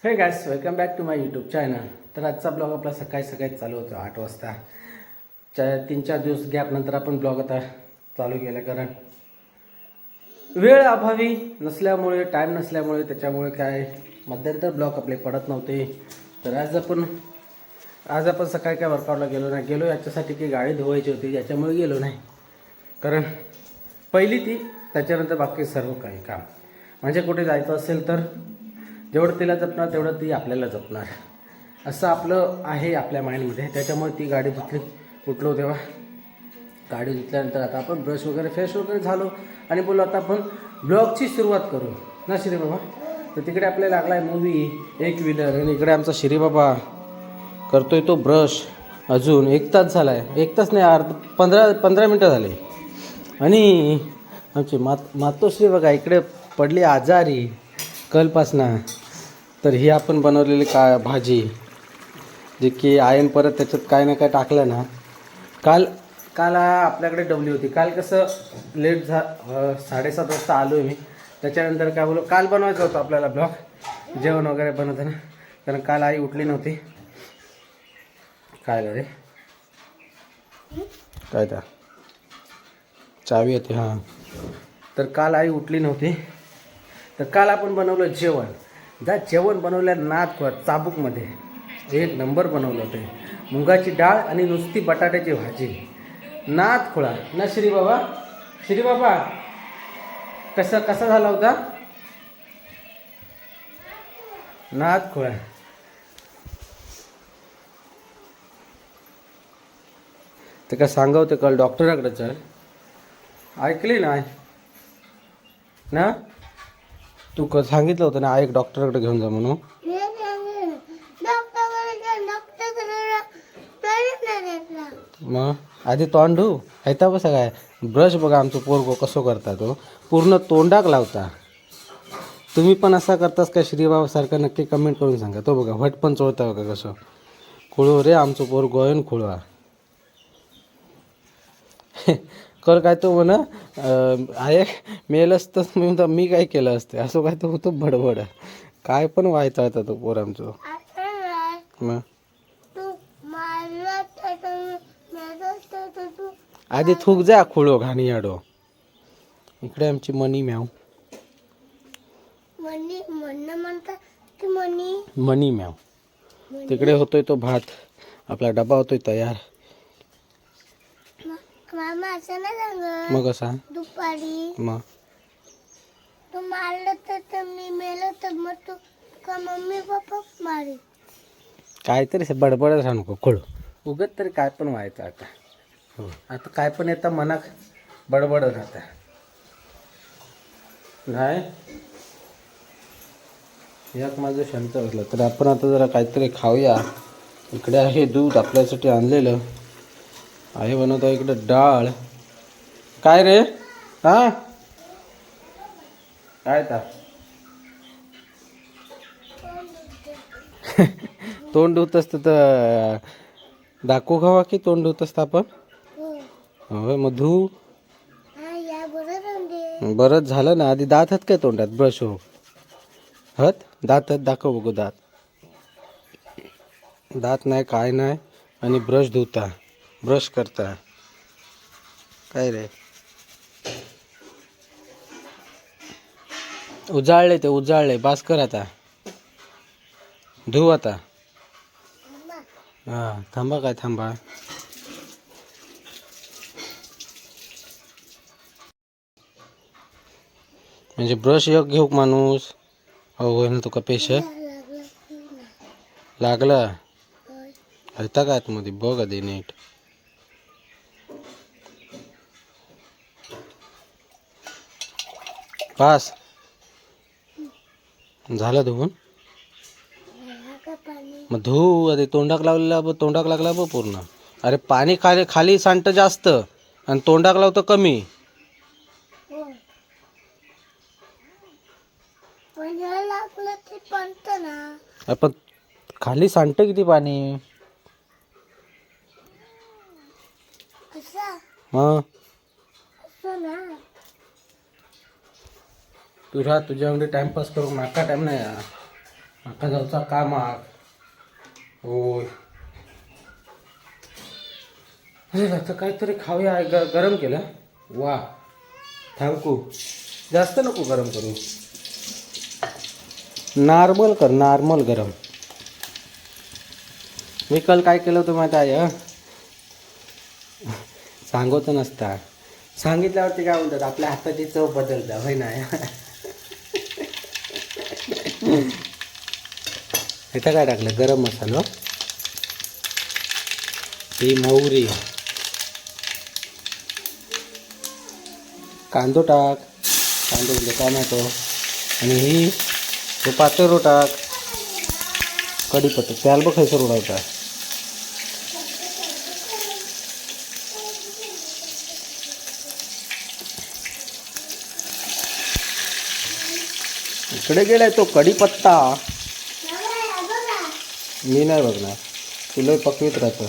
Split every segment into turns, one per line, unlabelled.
हे guys, welcome back to my YouTube channel. तर आजचा ब्लॉग आपला सकाळी सकाळी चालू होतो 8 वाजता. 3-4 दिवस गॅपनंतर आपण ब्लॉग आता चालू केला, कारण वेळ अभावी नसल्यामुळे, टाईम नसल्यामुळे, त्याच्यामुळे काय मध्यंतर ब्लॉग आपले पडत नव्हते. तर आज आपण सकाळी काय वर्कआउटला गेलो याच्यासाठी की गाडी धुवायची होती, याच्यामुळे गेलो नाही. कारण पहिली ती, त्याच्यानंतर बाकी सर्व काही काम. म्हणजे कुठे जायचं असेल तर जेवढं तिला जपणार तेवढं ती आपल्याला जपणार, असं आपलं आहे आपल्या माइंडमध्ये. त्याच्यामुळे ती गाडी धुतली. उठलो तेव्हा गाडी धुतल्यानंतर आता आपण ब्रश वगैरे फ्रेश वगैरे झालो आणि बोललो आता आपण ब्लॉगची सुरुवात करू ना श्री बाबा. तर तिकडे आपल्याला लागला आहे मूवी एक व्हीलर, आणि इकडे आमचा श्री बाबा करतोय तो ब्रश. अजून 1 तास झाला आहे, 1 तास नाही, 15 मिनटं झाले. आणि आमची मातोश्री बघा इकडे पडली आजारी कलपासनं. तर ही आपण बनवलेली भाजी, जे की आयन परत त्याच्यात काय ना काय टाकलं ना. काल आपल्याकडे डबली होती. काल कसं लेट 7:30 वाजता आलो आहे मी. त्याच्यानंतर काय बोलू, काल बनवायचं होतं आपल्याला ब्लॉग जेवण वगैरे बनवताना, कारण काल आई उठली नव्हती. काय रे काय त्या चावी येते हां. तर काल आई उठली नव्हती. तर काल आपण बनवलं जेवण. जेवण बनवलं चाबूकमध्ये 1 नंबर बनवलं होते. मुगाची डाळ आणि नुसती बटाट्याची भाजी. खुळा ना श्री बाबा कसा झाला होता खुळा. ते काय सांगवते, काल डॉक्टराकडे चल, ऐकली ना तू सांगितलं होतं ना, एक डॉक्टरकडे घेऊन जा म्हणून. मग आधी तोंड धू. ऐता बसा काय ब्रश बघा आमचं पोरगो कसं करता, तो पूर्ण तोंडाक लावता. तुम्ही पण असा करतास का श्रीबाबा सारखं? नक्की कमेंट करून सांगा. तो बघा व्हट पण चोळता बघा कसं. खुळो रे आमचं पोरगो आहे, खुळवा. कर काय तो म्हणा आहे मेलच तर मी काय केलं असते, असं काय तो होतो बडबड. काय पण व्हायचा होता तो पोर आमचं. मग आधी थूक जा खुळो घाणी आडो. इकडे आमची मनी मॅव, मनी मॅव. तिकडे होतोय तो भात, आपला डबा होतोय तयार. मग असा दुपारी मग तू मारलं तर मी मेलो तर मग तू का मम्मी पप्पा मारे. काहीतरी बडबड सांगू खोळ उगत तरी काय पण व्हायचं आता. हो आता काय पण येतं मनात बडबड राहतं. नाही एक माझं शांत असलं तर आपण आता जरा काहीतरी खाऊया. इकडे आहे दूध आपल्यासाठी आणलेलं आहे, बनवता इकडे डाळ. काय रे हा काय ता तोंड धुत असतं तर दाखवू खावा की तोंड धुत असतं आपण. होय मग धू. बरंच झालं ना. आधी दात आहेत काय तोंडात? ब्रश हो हत दात आहेत, दाखव बघू दात. दात नाही काय नाही, आणि ब्रश धुता ब्रश करता. काय रे उजाळले बास कर आता. धुव आता. हां थांबा काय थांबा. म्हणजे ब्रश एक घेऊ माणूस. हो ना तुका पेश लागला हलता का आतमध्ये बघ आधी नीट. पास झालं धुवून. मग धू आधी. तोंडाक लावलेला तोंडाक लागला बघ पूर्ण. अरे पाणी खाली सांडतं जास्त आणि तोंडाक लावतं कमी. आपण खाली सांडतं किती पाणी. मग तुझ्यामध्ये टाइमपास करू नका. टाइम नाही. आता जाऊचा कामाक. होय. अरे आता काहीतरी खाऊया. गरम केलं. वा थँक्यू. जास्त नको गरम करू. नॉर्मल कर, नॉर्मल गरम. मी काल काय केलं होतं माहिती आहे? सांगत नसता. सांगितल्यावरती काय म्हणतात आपल्या हाताची चव बदलता होय ना. इथं काय टाकलं? गरम मसाला, ही मोहरी, कांदो टाक, कांदो म्हणजे टोमॅटो, आणि ही तो पाचरो टाक, कढीपत्ता. त्याला बघ खैसर उडायचा. इकडे गेलाय तो कढीपत्ता. मी नाही बघणार, तुला पकवीत राहतं.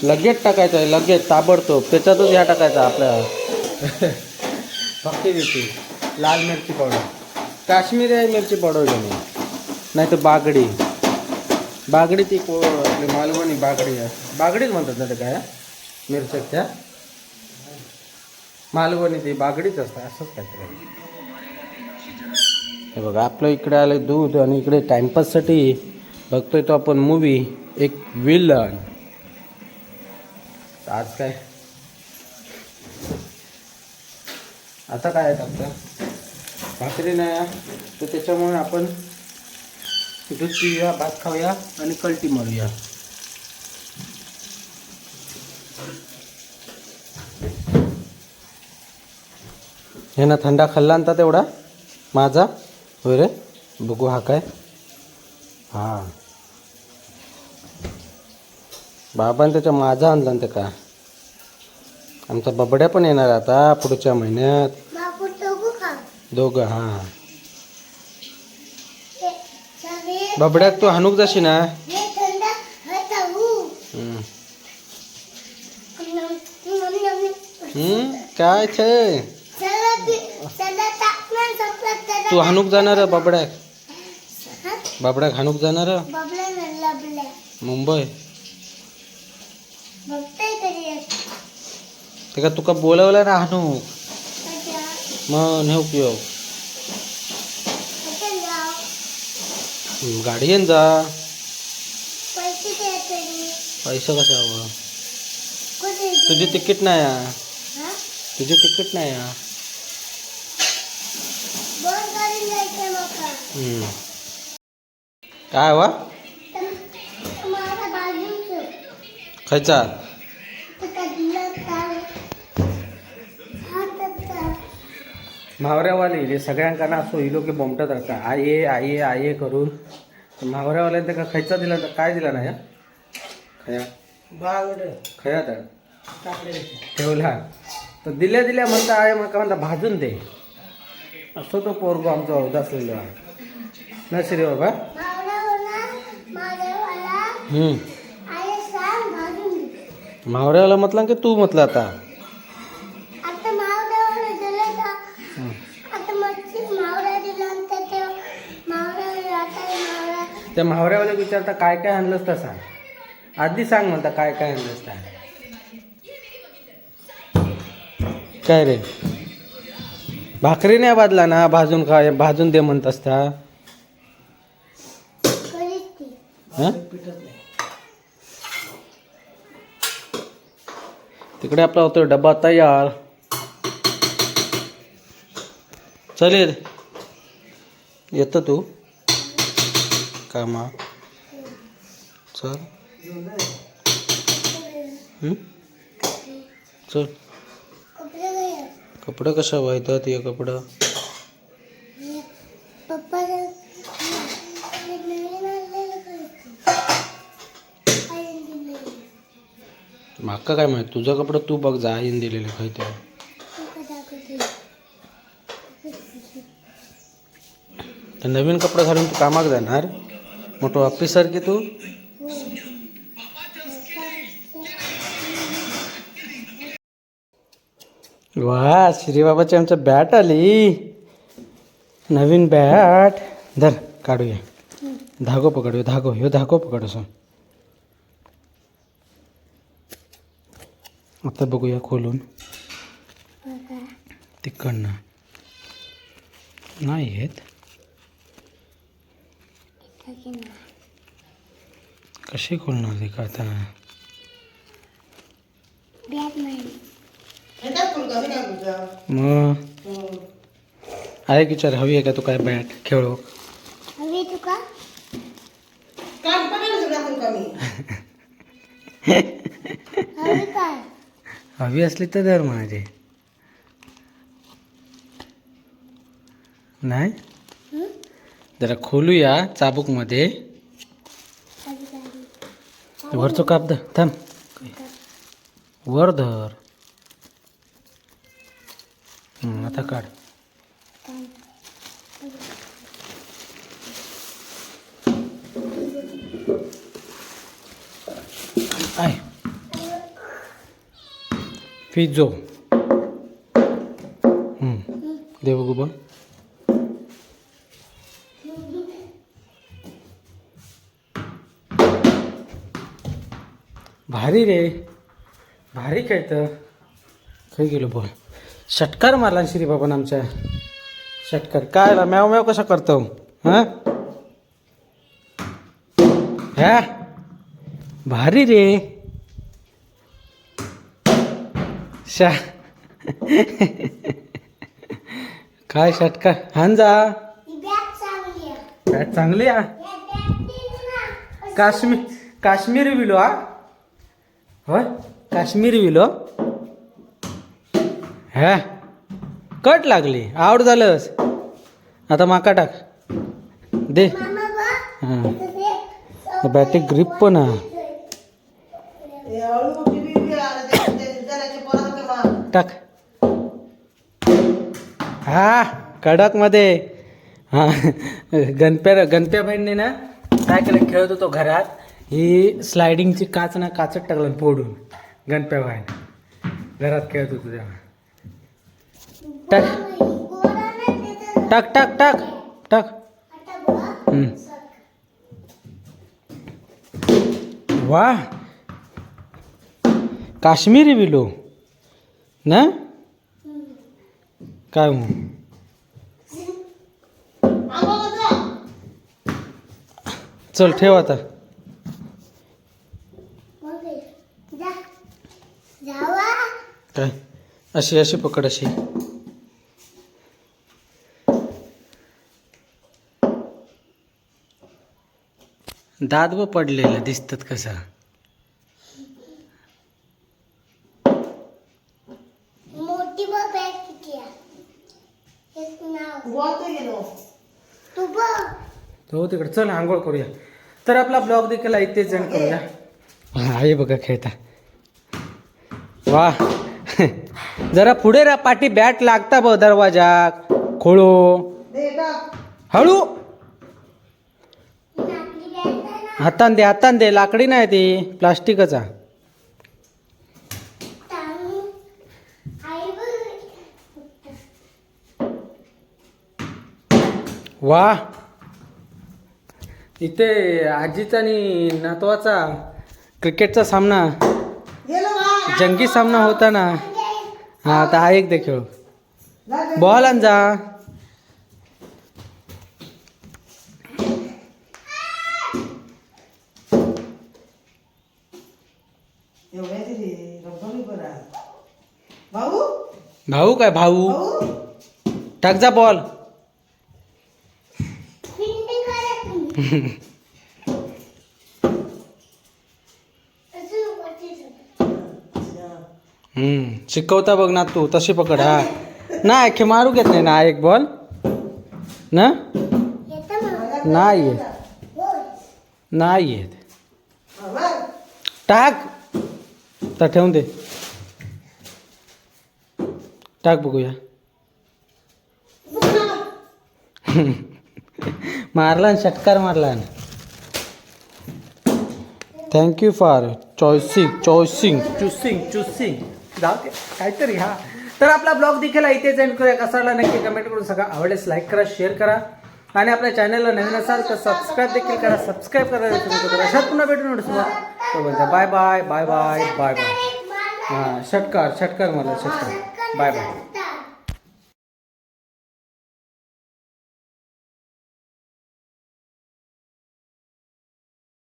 लगेच टाकायचं आहे, लगेच ताबडतोब. त्याच्यातच ह्या टाकायचा आपल्या फक्त मिरची, लाल मिरची पावडर, काश्मीरी मिरची पावडर घेणे, नाही तर बागडी. बागडी ती आपली मालवणी बागडी आहे. बागडीच म्हणतात ना ते काय मिरच्या मालवणी, ती बागडीच असतं असंच काहीतरी. हे बघा आपलं इकडे आलं दूध, आणि इकडे टाइमपाससाठी बघतोय तो आपण मूवी एक विलन. आज काय आता काय आहे आपलं भाकरी नाही, तर त्याच्यामुळे आपण दूध पिऊया, भात खाऊया आणि कल्टी मारूया. हे ना थंडा खाल्ला ना तेवढा माझा. होय रे, बघू हा काय. हा बाबांनी त्याच्या माझा आणला ना ते का. आमचा बबड्या पण येणार आता पुढच्या महिन्यात. दोघं. हा बबड्यात तू हाणूक जाशी ना. काय छे तू हाणूक जाणार बबड्याक. बबड्याक हाणूक जाणार मुंबई. ते का तुका बोलवलं ना हाणूक, मग नेऊ पिओ गाडीन जा. पैसे कशावर? तुझी तिकीट नाही आहे, तुझी तिकीट नाही आहे. काय वा खायचा म्हावऱ्यावाले जे सगळ्यांना असो ही लोक बोमटत राहतात. आये आये आये करून. म्हावऱ्यावाल्यानं त्याला खायचा दिला तर काय दिला नाही. खया खया तर ठेवला तर दिल्या दिल्या म्हणता आहे, मग म्हणता भाजून दे. असो तो पोरगो आमचा होत असलेला नसरी बाबा. म्हावऱ्यावाला म्हटलं की तू म्हटलं आता. त्या म्हावऱ्यावाला विचारता काय काय आणलंस तर सांग. आधी सांग म्हणता काय काय आणलंस काय रे. भाकरी नाही भाजला ना, भाजून खा, भाजून दे म्हणत असता. तिकडे आपला होतो डबा तयार. चल येतो तू कामा. चल चल. कपडे कशा वाहतात हे कपडं. माका काय माहित, तुझं कपडं तू बघ जा. आईन दिलेलं काय ते. नवीन कपडे घालून तू कामाक जाणार मोठं ऑफिसर की तू. वा श्रीबाबाची आमचं बॅट आली. नवीन बॅट. धर काढूया. धागो पकडूया. धागो ह्यो धागो पकडू सो. आता बघूया खोलून. तिकडनं नाही येत. कशी खोलणार ते का आता. मग आहे की विचार हवी आहे का तू काय बॅट खेळू.
हवी तुका हवी काय
हवी असली तर धर माझे. नाही जरा खोलूया चाबूकमध्ये. वरचं काप धर. थांब वर धर. आता काढ. आहे फिजो. दे बघू बघ. भारी रे भारी खेळतं. खाई गेलो बोल. षटकार मारला श्री बाबा आमच्या. षटकार काय मॅव मॅव कसा करतो. हां ह्या भारी रे. शा काय षटकार. हान जा. बॅट चांगली आहे. काश्मीरी विलो. हा होय काश्मीरी विलो. ह्या कट लागली. आवड झालंस. आता माका टाक दे. हां बॅटिक ग्रिप पण आहे. टाक. हा कडक मध्ये. हा गणप्याबाईंनी ना काय केलं. खेळत होतो घरात. ही स्लायडिंगची काच ना काचत टाकलं फोडून. गणप्याबाईने घरात खेळत होतो तेव्हा. टाक टाक टाक टाक टाक. वा काश्मीरी विलो ना. काय मग चल ठेव आता. काय अशी अशी पकड. अशी दात व पडलेलं दिसतात कसा.
मोठी बॅग किती आहे.
हो तिकडे चल आंघोळ करूया. तर आपला ब्लॉग देखील इथेच एंड करूया. हा हे बघा खेळता. वा जरा पुढे रा. पाठी बॅट लागता बघ दरवाजा खोळू. हळू हातान दे. हातान दे. लाकडी नाही ती प्लास्टिकचा. वा इथे आजीचा आणि नातवाचा क्रिकेटचा सामना जंगी सामना होता ना. हा आता हा एक दे खेळ. बॉल आण जा. भाऊ काय भाऊ टाक जा बॉल. शिकवता बघ ना तू. तशी पकड. हा नाही खे मारू घेत नाही ना. एक बॉल ना नाही येत. नाही येत. टाक तर ठेवून दे. टाक बघूया. मारला षटकार मारला. Thank you for choosing. जाऊ काहीतरी. हा तर आपला ब्लॉग देखील इथेच एंड करूया. कसा वाटला नक्की कमेंट करून सांगा. आवडल्यास लाईक करा, शेअर करा आणि आपल्या चॅनलला नवीन असाल तर सबस्क्राईब देखील करा. सबस्क्राईब करायला विसरू नका. अशात पुन्हा भेटून तो बोलतो bye bye bye bye bye bye. हां षटकार मला षटकार. Bye bye.